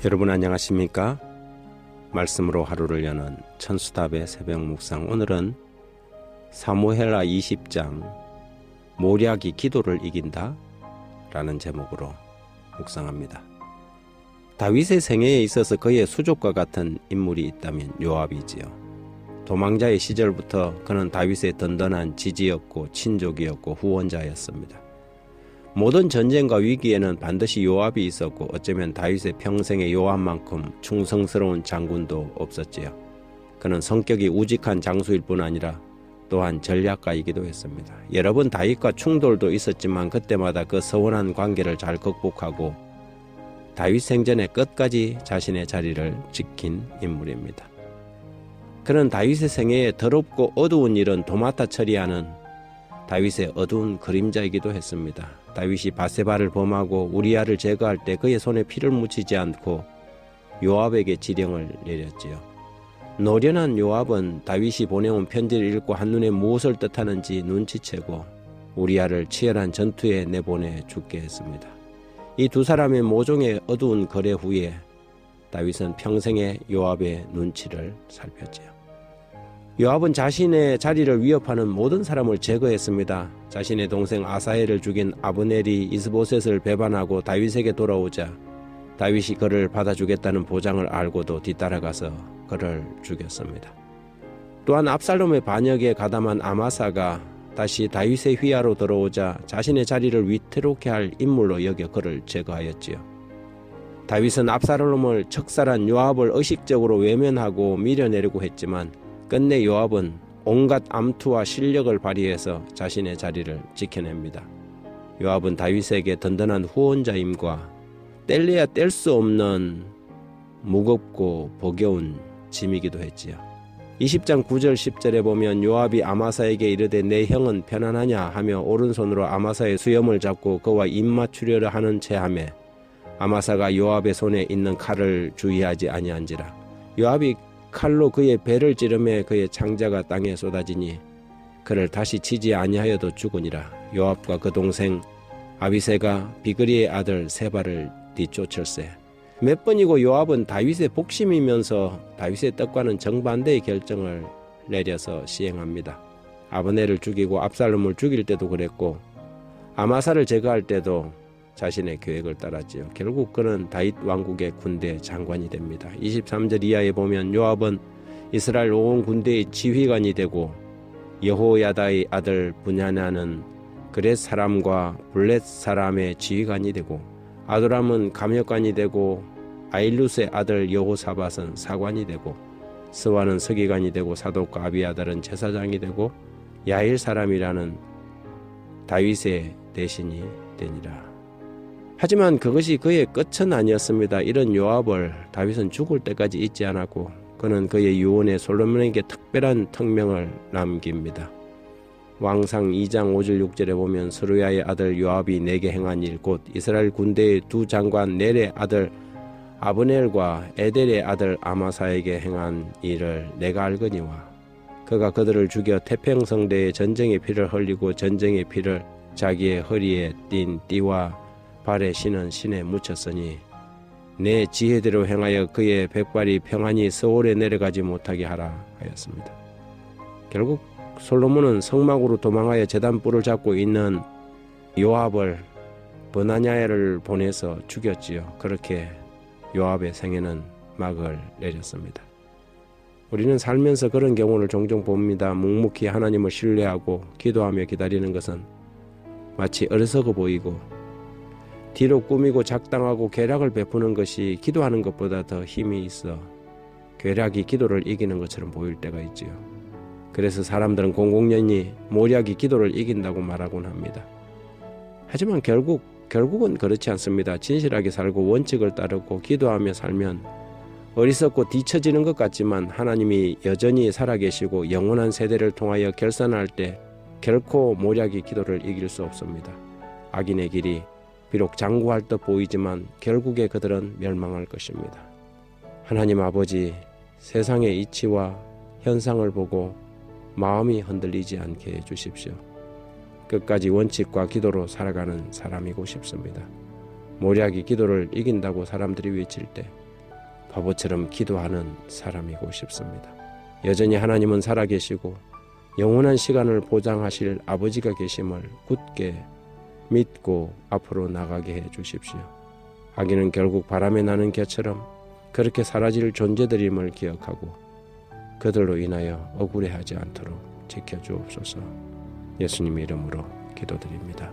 여러분 안녕하십니까? 말씀으로 하루를 여는 천수답의 새벽 묵상, 오늘은 사무엘하 20장 모략이 기도를 이긴다 라는 제목으로 묵상합니다. 다윗의 생애에 있어서 그의 수족과 같은 인물이 있다면 요압이지요. 도망자의 시절부터 그는 다윗의 든든한 지지였고 친족이었고 후원자였습니다. 모든 전쟁과 위기에는 반드시 요압이 있었고 어쩌면 다윗의 평생에 요압만큼 충성스러운 장군도 없었지요. 그는 성격이 우직한 장수일 뿐 아니라 또한 전략가이기도 했습니다. 여러 번 다윗과 충돌도 있었지만 그때마다 그 서운한 관계를 잘 극복하고 다윗 생전에 끝까지 자신의 자리를 지킨 인물입니다. 그는 다윗의 생애에 더럽고 어두운 일은 도맡아 처리하는 다윗의 어두운 그림자이기도 했습니다. 다윗이 밧세바를 범하고 우리아를 제거할 때 그의 손에 피를 묻히지 않고 요압에게 지령을 내렸지요. 노련한 요압은 다윗이 보내온 편지를 읽고 한눈에 무엇을 뜻하는지 눈치채고 우리아를 치열한 전투에 내보내 죽게 했습니다. 이 두 사람의 모종의 어두운 거래 후에 다윗은 평생의 요압의 눈치를 살폈지요. 요압은 자신의 자리를 위협하는 모든 사람을 제거했습니다. 자신의 동생 아사헬을 죽인 아브넬이 이스보셋을 배반하고 다윗에게 돌아오자 다윗이 그를 받아주겠다는 보장을 알고도 뒤따라가서 그를 죽였습니다. 또한 압살롬의 반역에 가담한 아마사가 다시 다윗의 휘하로 들어오자 자신의 자리를 위태롭게 할 인물로 여겨 그를 제거하였지요. 다윗은 압살롬을 척살한 요압을 의식적으로 외면하고 밀어내려고 했지만 끝내 요압은 온갖 암투와 실력을 발휘해서 자신의 자리를 지켜냅니다. 요압은 다윗에게 든든한 후원자임과 뗄래야 뗄 수 없는 무겁고 버거운 짐이기도 했지요. 20장 9절 10절에 보면 요압이 아마사에게 이르되 내 형은 편안하냐 하며 오른손으로 아마사의 수염을 잡고 그와 입맞추려라 하는 체하매 아마사가 요압의 손에 있는 칼을 주의하지 아니한지라. 요압이 칼로 그의 배를 찌르매 그의 창자가 땅에 쏟아지니 그를 다시 치지 아니하여도 죽으니라. 요압과 그 동생 아비새가 비그리의 아들 세바를 뒤쫓을세. 몇 번이고 요압은 다윗의 복심이면서 다윗의 뜻과는 정반대의 결정을 내려서 시행합니다. 아브넬을 죽이고 압살롬을 죽일 때도 그랬고 아마사를 제거할 때도 자신의 계획을 따랐지요. 결국 그는 다윗 왕국의 군대 장관이 됩니다. 23절 이하에 보면 요압은 이스라엘 온 군대의 지휘관이 되고 여호야다의 아들 분야나는 그렛 사람과 블렛 사람의 지휘관이 되고 아도람은 감역관이 되고 아일루스의 아들 여호사밧은 사관이 되고 스와는 서기관이 되고 사독과 아비아달은 제사장이 되고 야일 사람이라는 다윗의 대신이 되니라. 하지만 그것이 그의 끝은 아니었습니다. 이런 요압을 다윗은 죽을 때까지 잊지 않았고 그는 그의 유언에 솔로몬에게 특별한 특명을 남깁니다. 왕상 2장 5절 6절에 보면 스루야의 아들 요압이 내게 행한 일 곧 이스라엘 군대의 두 장관 넬의 아들 아브넬과 에델의 아들 아마사에게 행한 일을 내가 알거니와 그가 그들을 죽여 태평성대에 전쟁의 피를 흘리고 전쟁의 피를 자기의 허리에 띤 띠와 발에 신은 신에 묻혔으니 내 지혜대로 행하여 그의 백발이 평안히 서울에 내려가지 못하게 하라 하였습니다. 결국 솔로몬은 성막으로 도망하여 제단불을 잡고 있는 요압을 버나냐를 보내서 죽였지요. 그렇게 요압의 생애는 막을 내렸습니다. 우리는 살면서 그런 경우를 종종 봅니다. 묵묵히 하나님을 신뢰하고 기도하며 기다리는 것은 마치 어리석어 보이고 뒤로 꾸미고 작당하고 괴락을 베푸는 것이 기도하는 것보다 더 힘이 있어 괴락이 기도를 이기는 것처럼 보일 때가 있지요. 그래서 사람들은 공공연히 모략이 기도를 이긴다고 말하곤 합니다. 하지만 결국은 그렇지 않습니다. 진실하게 살고 원칙을 따르고 기도하며 살면 어리석고 뒤처지는 것 같지만 하나님이 여전히 살아계시고 영원한 세대를 통하여 결산할 때 결코 모략이 기도를 이길 수 없습니다. 악인의 길이 비록 장구할 듯 보이지만 결국에 그들은 멸망할 것입니다. 하나님 아버지, 세상의 이치와 현상을 보고 마음이 흔들리지 않게 해주십시오. 끝까지 원칙과 기도로 살아가는 사람이고 싶습니다. 모략이 기도를 이긴다고 사람들이 외칠 때 바보처럼 기도하는 사람이고 싶습니다. 여전히 하나님은 살아계시고 영원한 시간을 보장하실 아버지가 계심을 굳게 믿고 앞으로 나가게 해 주십시오. 아기는 결국 바람에 나는 개처럼 그렇게 사라질 존재들임을 기억하고 그들로 인하여 억울해하지 않도록 지켜주옵소서. 예수님 이름으로 기도드립니다.